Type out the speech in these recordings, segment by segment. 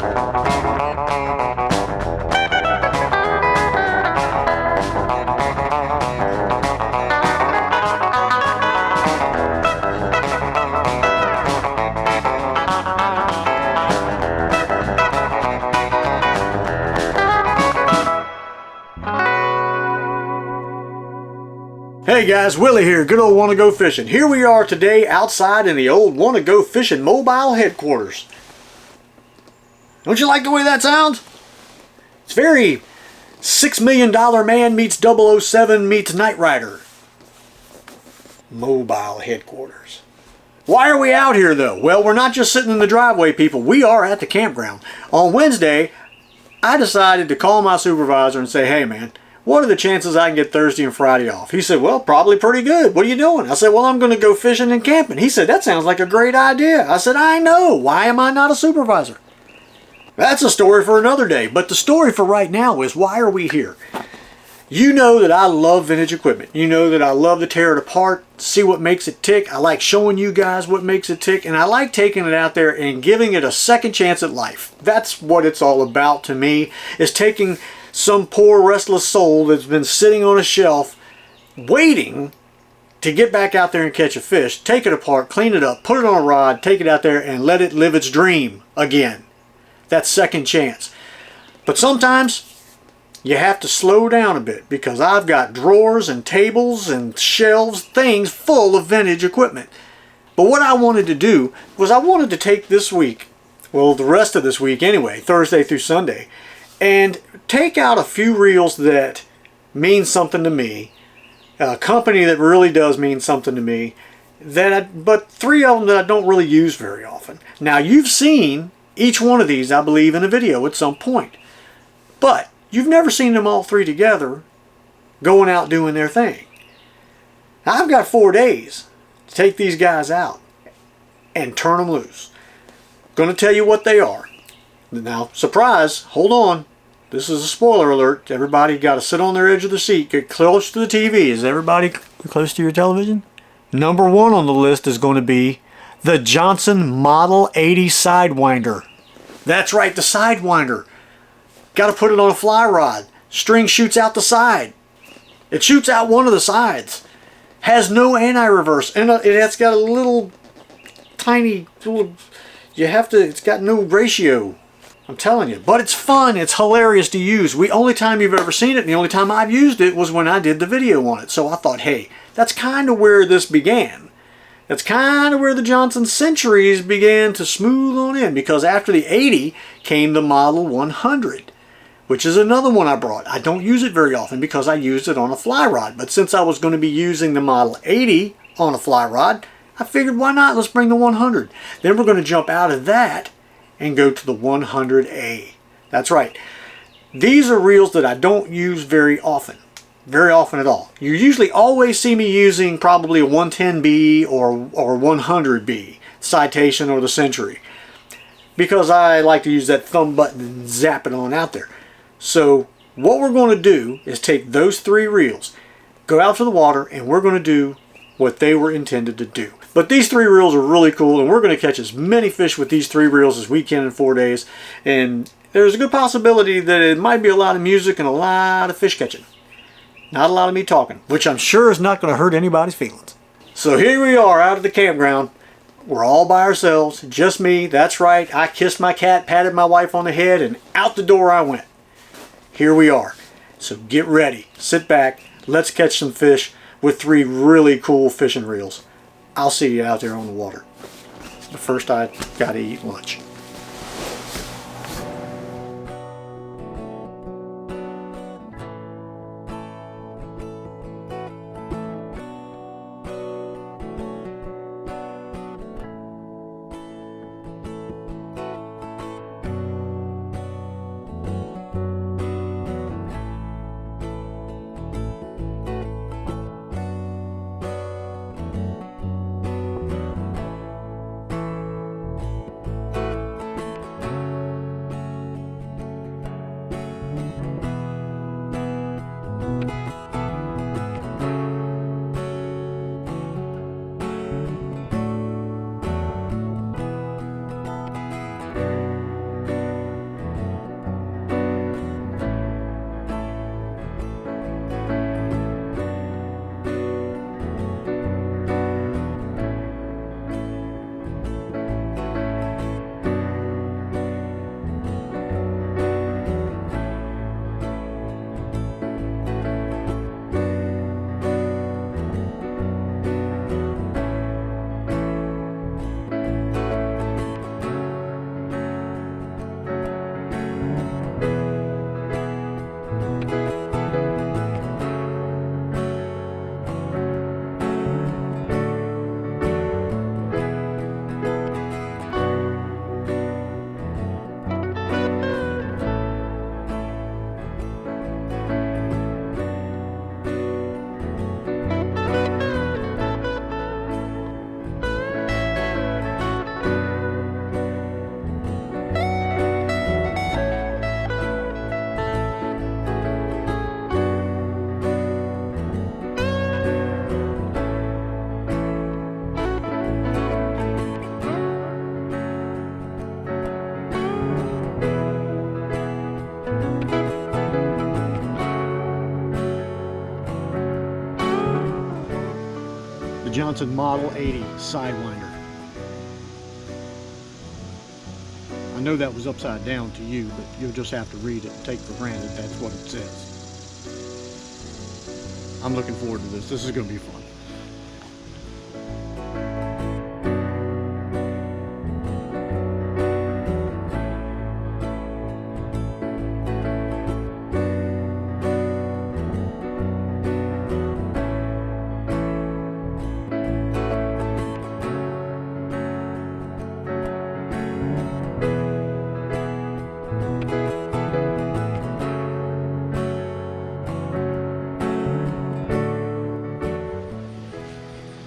Hey guys, Willie here, good old Wanna Go Fishing. Here we are today outside in the old Wanna Go Fishing mobile headquarters. Don't you like the way that sounds? It's very $6 Million Man meets 007 meets Knight Rider. Mobile headquarters. Why are we out here though? Well, we're not just sitting in the driveway, people. We are at the campground. On Wednesday, I decided to call my supervisor and say, hey man, what are the chances I can get Thursday and Friday off? He said, well, probably pretty good. What are you doing? I said, well, I'm going to go fishing and camping. He said, that sounds like a great idea. I said, I know. Why am I not a supervisor? That's a story for another day. But the story for right now is, why are we here? You know that I love vintage equipment. You know that I love to tear it apart, see what makes it tick. I like showing you guys what makes it tick. And I like taking it out there and giving it a second chance at life. That's what it's all about to me, is taking some poor restless soul that's been sitting on a shelf waiting to get back out there and catch a fish, take it apart, clean it up, put it on a rod, take it out there and let it live its dream again. That second chance. But sometimes you have to slow down a bit, because I've got drawers and tables and shelves, things full of vintage equipment. But what I wanted to do was, I wanted to take this week, well, the rest of this week anyway, Thursday through Sunday, and take out a few reels that mean something to me, a company that really does mean something to me, but 3 of them that I don't really use very often. Now, you've seen each one of these, I believe, in a video at some point, but you've never seen them all 3 together going out doing their thing. Now, I've got 4 days to take these guys out and turn them loose. Going to tell you what they are. Now, surprise, hold on. This is a spoiler alert. Everybody got to sit on their edge of the seat. Get close to the TV. Is everybody close to your television? Number 1 on the list is going to be the Johnson Model 80 Sidewinder. That's right, the Sidewinder. Got to put it on a fly rod. String shoots out the side. It shoots out one of the sides. Has no anti-reverse. And it's got a little tiny, it's got no ratio. I'm telling you. But it's fun. It's hilarious to use. The only time you've ever seen it, and the only time I've used it, was when I did the video on it. So I thought, hey, that's kind of where this began. That's kind of where the Johnson Centuries began to smooth on in, because after the 80 came the Model 100, which is another one I brought. I don't use it very often because I used it on a fly rod. But since I was going to be using the Model 80 on a fly rod, I figured, why not? Let's bring the 100. Then we're going to jump out of that and go to the 100A. That's right. These are reels that I don't use very often at all. You usually always see me using probably a 110B or 100B, Citation or the Century, because I like to use that thumb button and zap it on out there. So what we're going to do is take those 3 reels, go out to the water, and we're going to do what they were intended to do. But these 3 reels are really cool, and we're going to catch as many fish with these 3 reels as we can in 4 days. And there's a good possibility that it might be a lot of music and a lot of fish catching. Not a lot of me talking, which I'm sure is not going to hurt anybody's feelings. So here we are out at the campground. We're all by ourselves, just me. That's right, I kissed my cat, patted my wife on the head, and out the door I went. Here we are. So get ready, sit back, let's catch some fish with 3 really cool fishing reels. I'll see you out there on the water. But first I gotta eat lunch. Johnson Model 80 Sidewinder. I know that was upside down to you, but you'll just have to read it and take for granted that's what it says. I'm looking forward to this. This is going to be fun.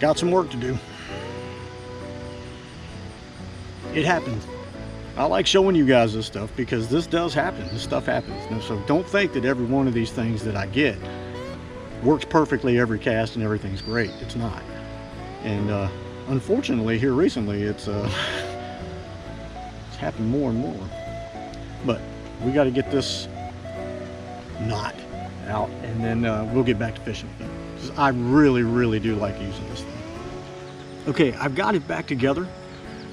Got some work to do. It happens. I like showing you guys this stuff because this does happen. This stuff happens. And so don't think that every one of these things that I get works perfectly every cast and everything's great. It's not. And unfortunately here recently it's happened more and more. But we got to get this knot out and then we'll get back to fishing. I really do like using this thing. Okay, I've got it back together,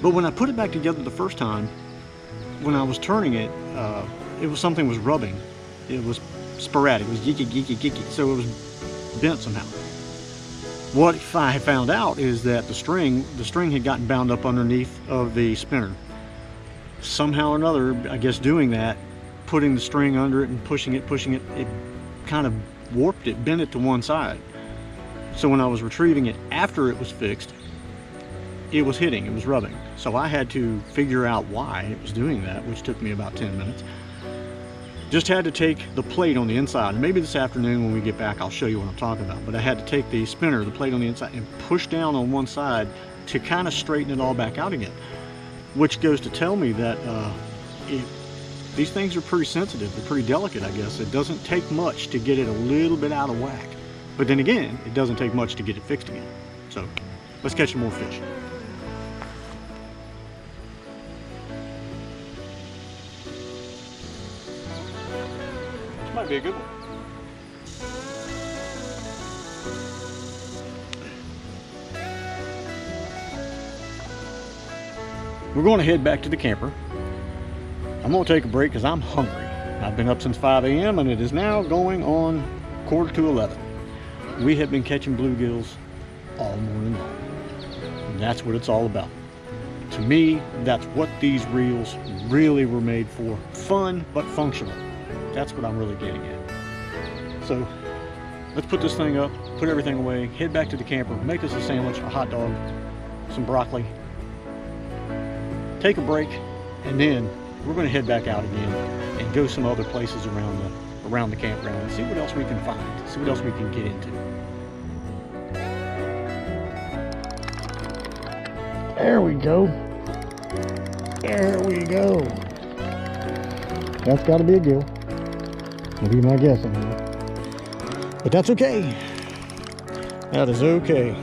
but when I put it back together the first time, when I was turning it, it was something was rubbing. It was sporadic. It was geeky, so it was bent somehow. What I found out is that the string had gotten bound up underneath of the spinner. Somehow or another, I guess doing that, putting the string under it and pushing it, it kind of warped it, bent it to one side. So when I was retrieving it after it was fixed, it was hitting, it was rubbing. So I had to figure out why it was doing that, which took me about 10 minutes. Just had to take the plate on the inside, and maybe this afternoon when we get back I'll show you what I'm talking about, but I had to take the spinner, the plate on the inside, and push down on one side to kind of straighten it all back out again. Which goes to tell me that these things are pretty sensitive, they're pretty delicate, I guess. It doesn't take much to get it a little bit out of whack. But then again, it doesn't take much to get it fixed again. So let's catch some more fish. This might be a good one. We're going to head back to the camper. I'm going to take a break because I'm hungry. I've been up since 5 a.m. and it is now going on 10:45. We have been catching bluegills all morning long. And that's what it's all about. To me, that's what these reels really were made for. Fun, but functional. That's what I'm really getting at. So, let's put this thing up, put everything away, head back to the camper, make us a sandwich, a hot dog, some broccoli, take a break, and then we're going to head back out again and go some other places around the campground and see what else we can find, see what else we can get into. There we go. There we go. That's got to be a gill. Will be my guess anyway. But that's okay. That is okay.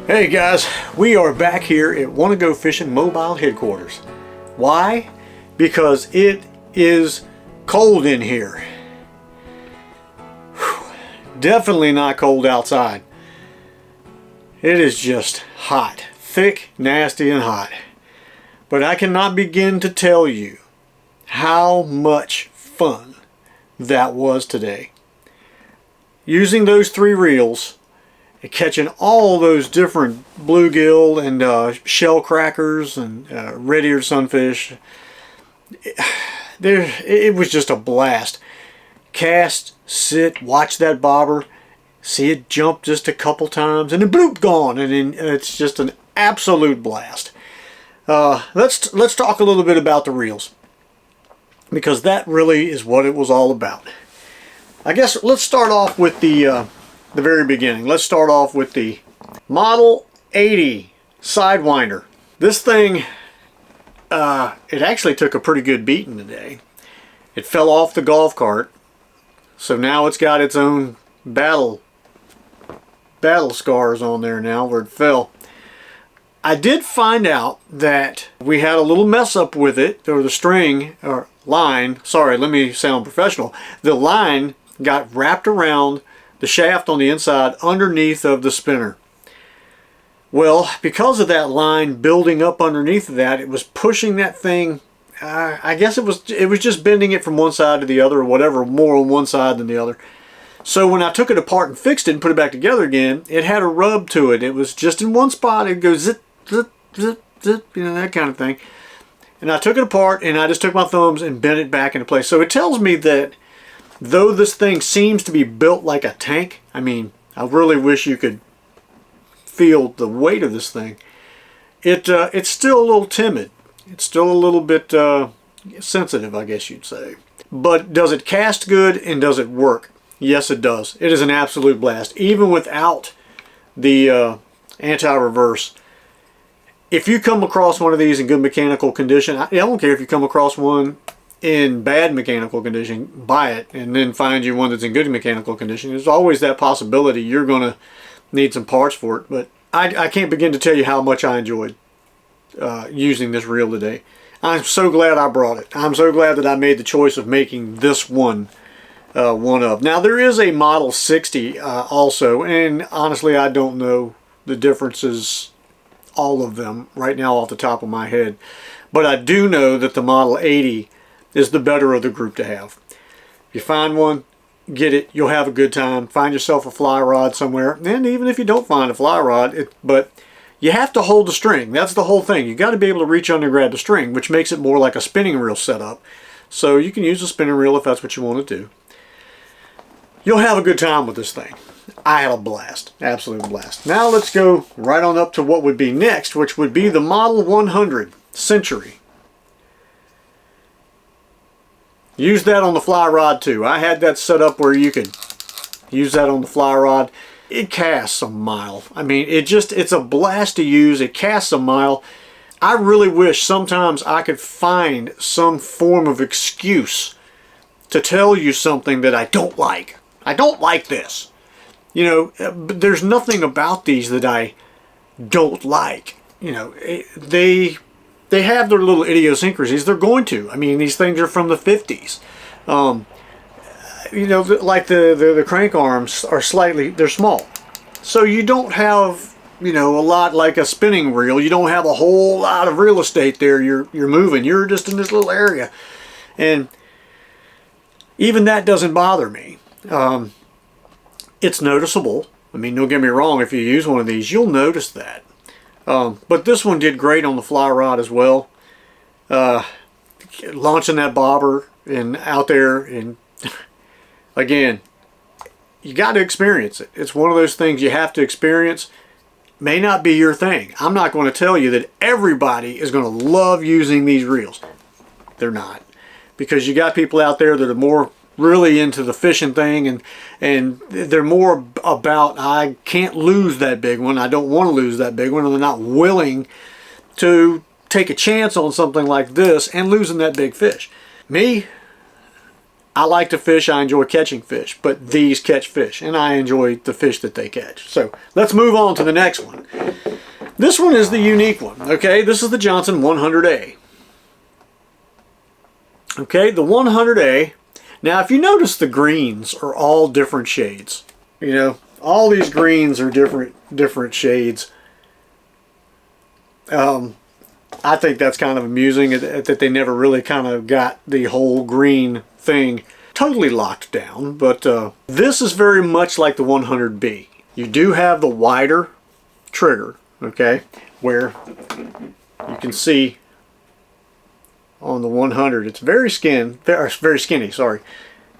Hey guys, we are back here at Wanna Go Fishing Mobile Headquarters. Why? Because it is cold in here. Whew. Definitely not cold outside. It is just hot. Thick, nasty, and hot. But I cannot begin to tell you how much fun that was today. Using those 3 reels, catching all those different bluegill and shell crackers and red-eared sunfish. It was just a blast. Cast, sit, watch that bobber, see it jump just a couple times, and then bloop, gone, and then it's just an absolute blast. Let's talk a little bit about the reels, because that really is what it was all about. I guess let's start off with the very beginning. Let's start off with the Model 80 Sidewinder. This thing, it actually took a pretty good beating today. It fell off the golf cart, so now it's got its own battle scars on there now where it fell. I did find out that we had a little mess up with it, or the string, or line, sorry, let me sound professional. The line got wrapped around the shaft on the inside underneath of the spinner. Well, because of that line building up underneath of that, it was pushing that thing. I guess it was just bending it from one side to the other, or whatever, more on one side than the other. So when I took it apart and fixed it and put it back together again, it had a rub to it. It was just in one spot. It goes zip, zip, zip, zip, you know, that kind of thing. And I took it apart and I just took my thumbs and bent it back into place. So it tells me that though this thing seems to be built like a tank, I mean, I really wish you could feel the weight of this thing. It's still a little timid. It's still a little bit sensitive, I guess you'd say. But does it cast good and does it work? Yes, it does. It is an absolute blast. Even without the anti-reverse. If you come across one of these in good mechanical condition, I don't care if you come across one in bad mechanical condition, buy it and then find you one that's in good mechanical condition. There's always that possibility you're going to need some parts for it, but I can't begin to tell you how much I enjoyed using this reel today. I'm so glad I brought it. I'm so glad that I made the choice of making this one one of. Now there is a Model 60 also, and honestly I don't know the differences, all of them right now off the top of my head, but I do know that the Model 80 is the better of the group to have. If you find one, get it. You'll have a good time. Find yourself a fly rod somewhere, and even if you don't find a fly rod, but you have to hold the string. That's the whole thing. You got to be able to reach under and grab the string, which makes it more like a spinning reel setup. So you can use a spinning reel if that's what you want to do. You'll have a good time with this thing. I had a blast, absolute blast. Now let's go right on up to what would be next, which would be the Model 100 Century. Use that on the fly rod too. I had that set up where you could use that on the fly rod. It casts a mile. I mean, it's a blast to use. It casts a mile. I really wish sometimes I could find some form of excuse to tell you something that I don't like. I don't like this. You know, but there's nothing about these that I don't like. You know, they have their little idiosyncrasies. They're going to. I mean, these things are from the 50s. You know, like the crank arms are they're small. So you don't have, you know, a lot like a spinning reel. You don't have a whole lot of real estate there you're moving. You're just in this little area. And even that doesn't bother me. It's noticeable. I mean, don't get me wrong, if you use one of these, you'll notice that. But this one did great on the fly rod as well. Launching that bobber and out there, and again, you got to experience it. It's one of those things you have to experience. May not be your thing. I'm not going to tell you that everybody is going to love using these reels. They're not. Because you got people out there that are more really into the fishing thing, and they're more about, I can't lose that big one, I don't want to lose that big one, and they're not willing to take a chance on something like this and losing that big fish. Me, I like to fish, I enjoy catching fish, but these catch fish, and I enjoy the fish that they catch. So let's move on to the next one. This one is the unique one, okay? This is the Johnson 100A. Okay, the 100A. Now, if you notice, the greens are all different shades. You know, all these greens are different shades. I think that's kind of amusing that they never really kind of got the whole green thing totally locked down. But this is very much like the 100B. You do have the wider trigger, okay, where you can see on the 100 it's very skinny, sorry.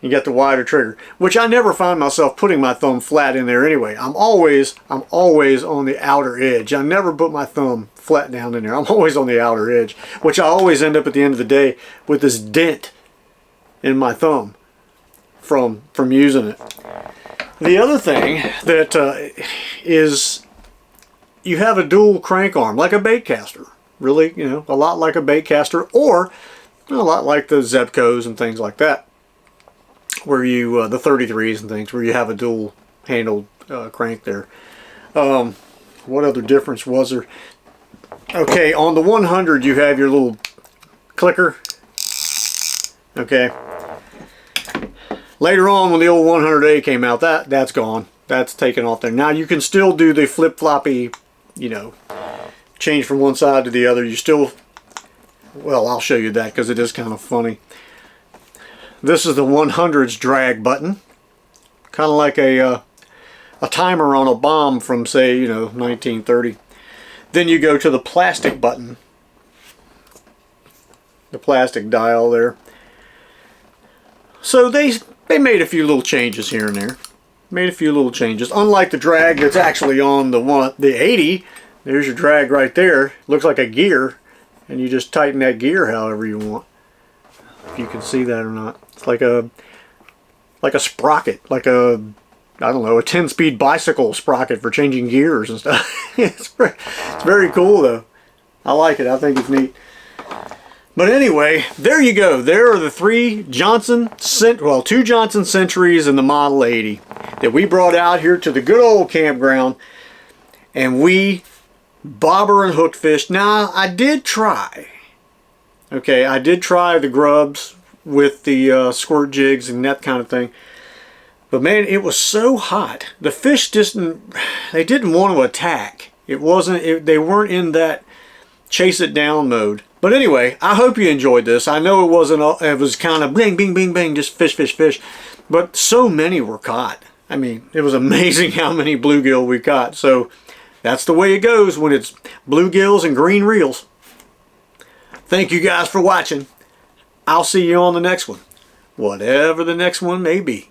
You got the wider trigger, which I never find myself putting my thumb flat in there anyway. I'm always on the outer edge. I never put my thumb flat down in there. I'm always on the outer edge, which I always end up at the end of the day with this dent in my thumb from using it. The other thing that is you have a dual crank arm, like a bait caster. Really, you know, a lot like a bait caster, or a lot like the Zebcos and things like that, where you the 33s and things, where you have a dual handled crank there. What other difference was there? Okay, on the 100 you have your little clicker. Okay. Later on, when the old 100A came out, that's gone. That's taken off there. Now you can still do the flip-floppy, you know, change from one side to the other. You still, well, I'll show you that because it is kind of funny. This is the 100's drag button, kind of like a timer on a bomb from, say, you know, 1930. Then you go to the plastic button, the plastic dial there. So they made a few little changes here and there. Made a few little changes. Unlike the drag that's actually on the 80, there's your drag right there. Looks like a gear, and you just tighten that gear however you want. If you can see that or not. It's like a sprocket, like a, I don't know, a 10-speed bicycle sprocket for changing gears and stuff. It's very cool though. I like it. I think it's neat. But anyway, there you go. There are the two Johnson Centuries and the Model 80 that we brought out here to the good old campground, and we bobber and hook fished. Now, I did try. Okay, I did try the grubs with the squirt jigs and that kind of thing. But man, it was so hot. The fish didn't want to attack. They weren't in that chase it down mode. But anyway, I hope you enjoyed this. I know it was kind of bing, bing, bing, bing, just fish, fish, fish. But so many were caught. I mean, it was amazing how many bluegill we caught. So that's the way it goes when it's bluegills and green reels. Thank you guys for watching. I'll see you on the next one, whatever the next one may be.